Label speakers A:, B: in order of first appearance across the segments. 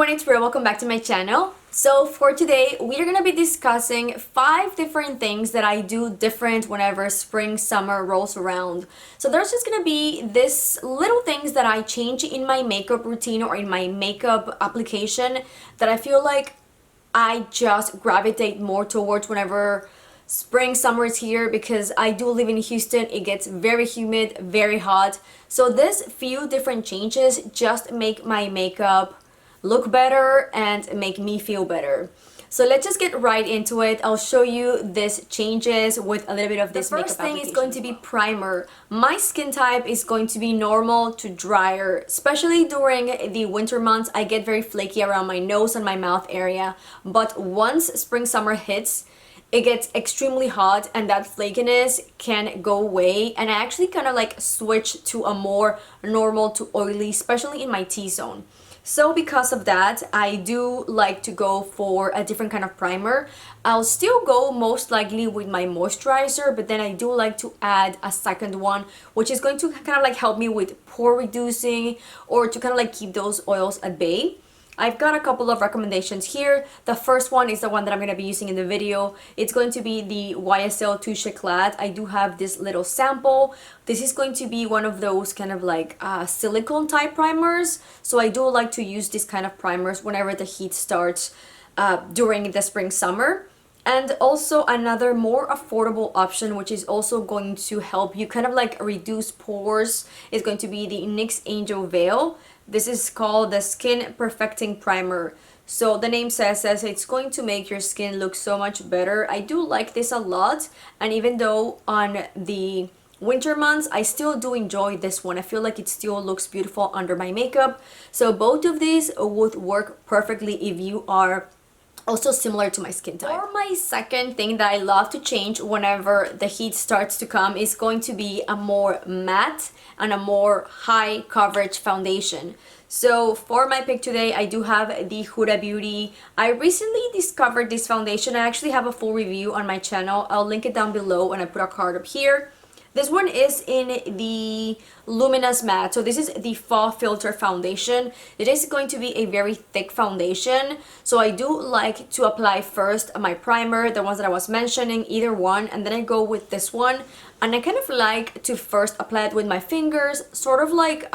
A: everyone, it's Rita. Welcome back to my channel. So for today, we are going to be discussing 5 different things that I do different whenever spring, summer rolls around. So there's just going to be this little things that I change in my makeup routine or in my makeup application that I feel like I just gravitate more towards whenever spring, summer is here, because I do live in Houston. It gets very humid, very hot. So this few different changes just make my makeup look better and make me feel better. So let's just get right into it. I'll show you these changes with a little bit of this makeup. The first thing is going to be primer. My skin type is going to be normal to drier, especially during the winter months. I get very flaky around my nose and my mouth area, but once spring, summer hits, it gets extremely hot and that flakiness can go away, and I actually kind of like switch to a more normal to oily, especially in my T-zone. So because of that, I do like to go for a different kind of primer. I'll still go most likely with my moisturizer, but then I do like to add a second one, which is going to kind of like help me with pore reducing or to kind of like keep those oils at bay. I've got a couple of recommendations here. The first one is the one that I'm going to be using in the video. It's going to be the YSL Touche Éclat. I do have this little sample. This is going to be one of those kind of like silicone type primers. So I do like to use this kind of primers whenever the heat starts during the spring, summer. And also another more affordable option, which is also going to help you kind of like reduce pores, is going to be the Nyx Angel Veil. This is called the Skin Perfecting Primer. So the name says it's going to make your skin look so much better. I do like this a lot, and even though on the winter months I still do enjoy this one. I feel like it still looks beautiful under my makeup. So both of these would work perfectly if you are also similar to my skin type. For my second thing that I love to change whenever the heat starts to come is going to be a more matte and a more high coverage foundation. So for my pick today, I do have the Huda Beauty. I recently discovered this foundation. I actually have a full review on my channel. I'll link it down below and I put a card up here. This one is in the Luminous Matte. So this is the Fall Filter Foundation. It is going to be a very thick foundation. So I do like to apply first my primer, the ones that I was mentioning, either one, and then I go with this one. And I kind of like to first apply it with my fingers, sort of like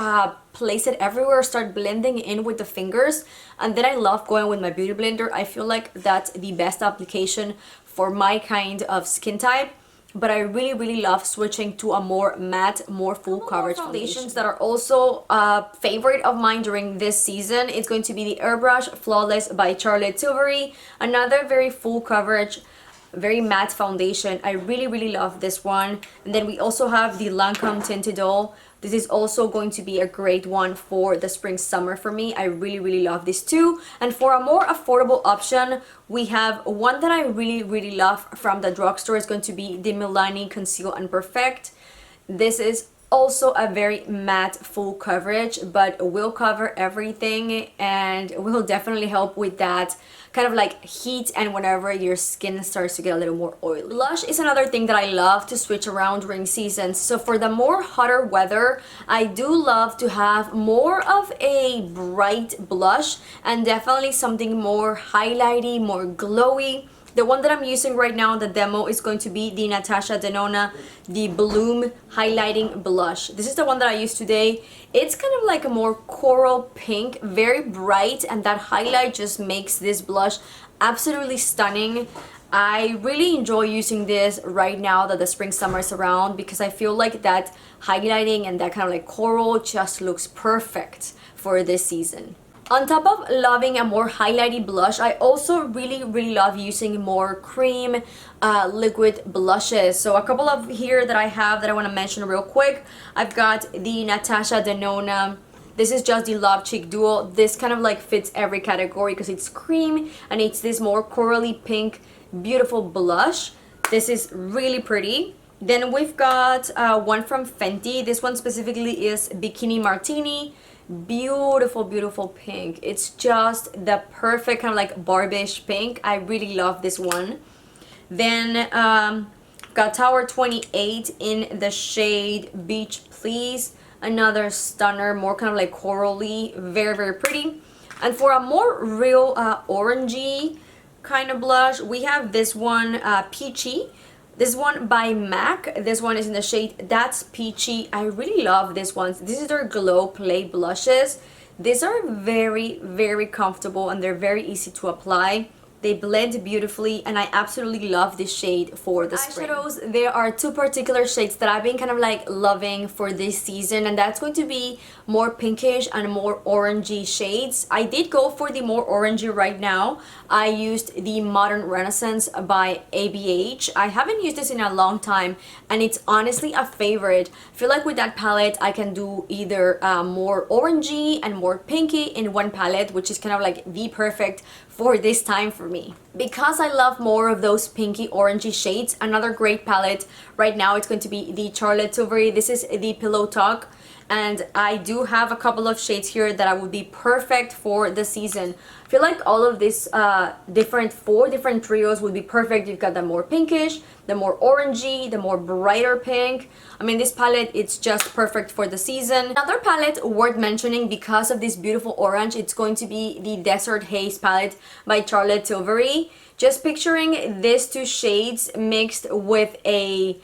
A: place it everywhere, start blending in with the fingers. And then I love going with my beauty blender. I feel like that's the best application for my kind of skin type. But I really love switching to a more matte, more full coverage foundations that are also a favorite of mine during this season. It's going to be the Airbrush Flawless by Charlotte Tilbury. Another very full coverage, very matte foundation. I really love this one. And then we also have the Lancome Tinted Doll. This is also going to be a great one for the spring, summer for me. I really love this too. And for a more affordable option, we have one that I really love from the drugstore. Is going to be the Milani Conceal and Perfect. This is also a very matte full coverage, but will cover everything and will definitely help with that kind of like heat and whenever your skin starts to get a little more oily. Blush is another thing that I love to switch around during seasons. So for the more hotter weather, I do love to have more of a bright blush and definitely something more highlighty, more glowy. The one that I'm using right now in the demo is going to be the Natasha Denona, the Bloom Highlighting Blush. This is the one that I use today. It's kind of like a more coral pink, very bright, and that highlight just makes this blush absolutely stunning. I really enjoy using this right now that the spring, summer is around, because I feel like that highlighting and that kind of like coral just looks perfect for this season. On top of loving a more highlighty blush, I also really love using more cream liquid blushes. So a couple of here that I have that I want to mention real quick. I've got the Natasha Denona. This is just the Love Cheek Duo. This kind of like fits every category because it's cream and it's this more corally pink, beautiful blush. This is really pretty. Then we've got one from Fenty. This one specifically is Bikini Martini. Beautiful pink. It's just the perfect kind of like Barbish pink. I really love this one. Then got Tower 28 in the shade Beach Please. Another stunner, more kind of like corally, very pretty. And for a more real orangey kind of blush, we have this one, Peachy. This one by MAC. This one is in the shade That's Peachy. I really love this one. This is their Glow Play blushes. These are very, very comfortable and they're very easy to apply. They blend beautifully and I absolutely love this shade for the spring. Eyeshadows, there are two particular shades that I've been kind of like loving for this season, and that's going to be more pinkish and more orangey shades. I did go for the more orangey right now. I used the Modern Renaissance by ABH. I haven't used this in a long time and it's honestly a favorite. I feel like with that palette I can do either more orangey and more pinky in one palette, which is kind of like the perfect for this time for me. Because I love more of those pinky orangey shades, another great palette right now it's going to be the Charlotte Tilbury. This is the Pillow Talk, and I do have a couple of shades here that I would be perfect for the season. I feel like all of these four different trios would be perfect. You've got the more pinkish, the more orangey, the more brighter pink. I mean, this palette, it's just perfect for the season. Another palette worth mentioning because of this beautiful orange, it's going to be the Desert Haze palette by Charlotte Tilbury. Just picturing these two shades mixed with a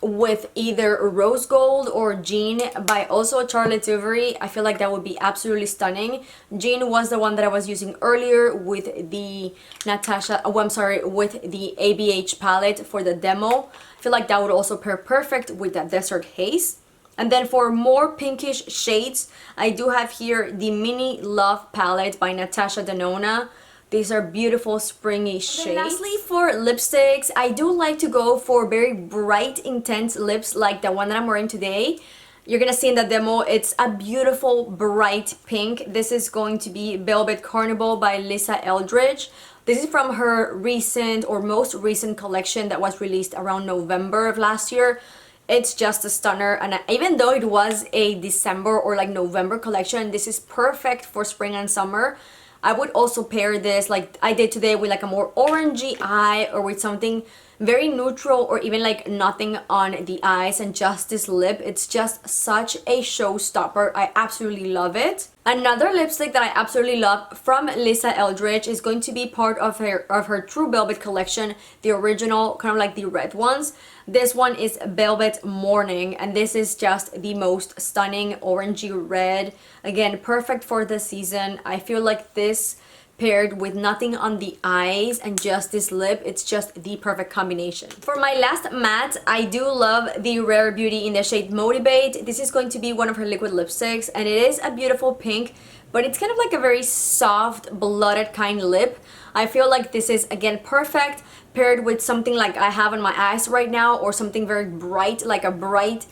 A: with either rose gold or Jean by also Charlotte Tilbury. I feel like that would be absolutely stunning. Jean was the one that I was using earlier with the with the ABH palette for the demo. I feel like that would also pair perfect with that Desert Haze. And then for more pinkish shades, I do have here the Mini Love palette by Natasha Denona. These are beautiful springy shades. And lastly, for lipsticks, I do like to go for very bright, intense lips like the one that I'm wearing today. You're gonna see in the demo, it's a beautiful bright pink. This is going to be Velvet Carnival by Lisa Eldridge. This is from her recent or most recent collection that was released around November of last year. It's just a stunner, and even though it was a December or like November collection, this is perfect for spring and summer. I would also pair this like I did today with like a more orangey eye or with something very neutral or even like nothing on the eyes and just this lip. It's just such a showstopper. I absolutely love it. Another lipstick that I absolutely love from Lisa Eldridge is going to be part of her True Velvet collection, the original kind of like the red ones. This one is Velvet Morning, and this is just the most stunning orangey red. Again, perfect for the season. I feel like this paired with nothing on the eyes and just this lip, it's just the perfect combination. For my last matte, I do love the Rare Beauty in the shade Motivate. This is going to be one of her liquid lipsticks, and it is a beautiful pink, but it's kind of like a very soft, blooded kind lip. I feel like this is, again, perfect paired with something like I have on my eyes right now, or something very bright, like a bright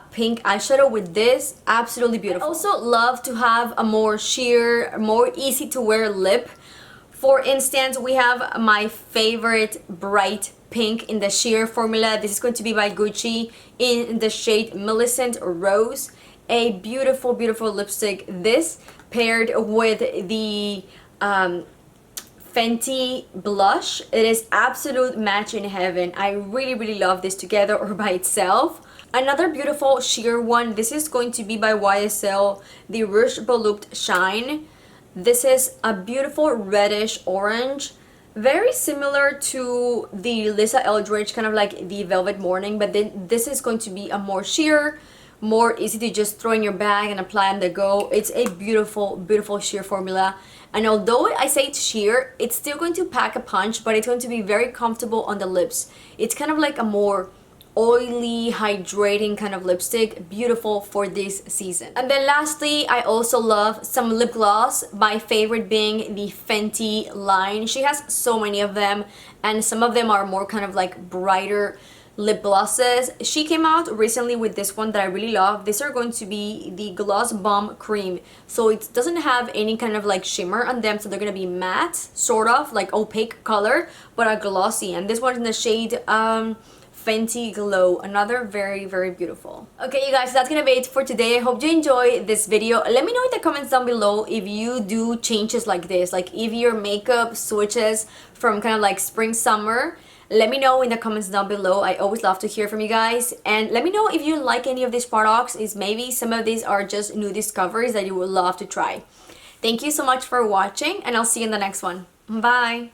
A: pink eyeshadow with this. Absolutely beautiful. I also love to have a more sheer, more easy to wear lip. For instance, we have my favorite bright pink in the sheer formula. This is going to be by Gucci in the shade Millicent Rose. A beautiful, beautiful lipstick. This paired with the Fenty blush. It is absolute match in heaven. I really, really love this together or by itself. Another beautiful sheer one. This is going to be by YSL, the Rouge Volupte Shine. This is a beautiful reddish orange. Very similar to the Lisa Eldridge, kind of like the Velvet Morning, but then this is going to be a more sheer, more easy to just throw in your bag and apply on the go. It's a beautiful, beautiful sheer formula. And although I say it's sheer, it's still going to pack a punch, but it's going to be very comfortable on the lips. It's kind of like a more oily, hydrating kind of lipstick. Beautiful for this season. And then lastly, I also love some lip gloss. My favorite being the Fenty line. She has so many of them, and some of them are more kind of like brighter lip glosses. She came out recently with this one that I really love. These are going to be the Gloss Bomb Cream. So it doesn't have any kind of like shimmer on them, so they're gonna be matte, sort of like opaque color, but a glossy. And this one's in the shade Fenty Glow. Another very, very beautiful. Okay, you guys, that's gonna be it for today. I hope you enjoyed this video. Let me know in the comments down below if you do changes like this, like if your makeup switches from kind of like spring, summer. Let me know in the comments down below. I always love to hear from you guys. And let me know if you like any of these products. Is maybe some of these are just new discoveries that you would love to try. Thank you so much for watching, and I'll see you in the next one. Bye!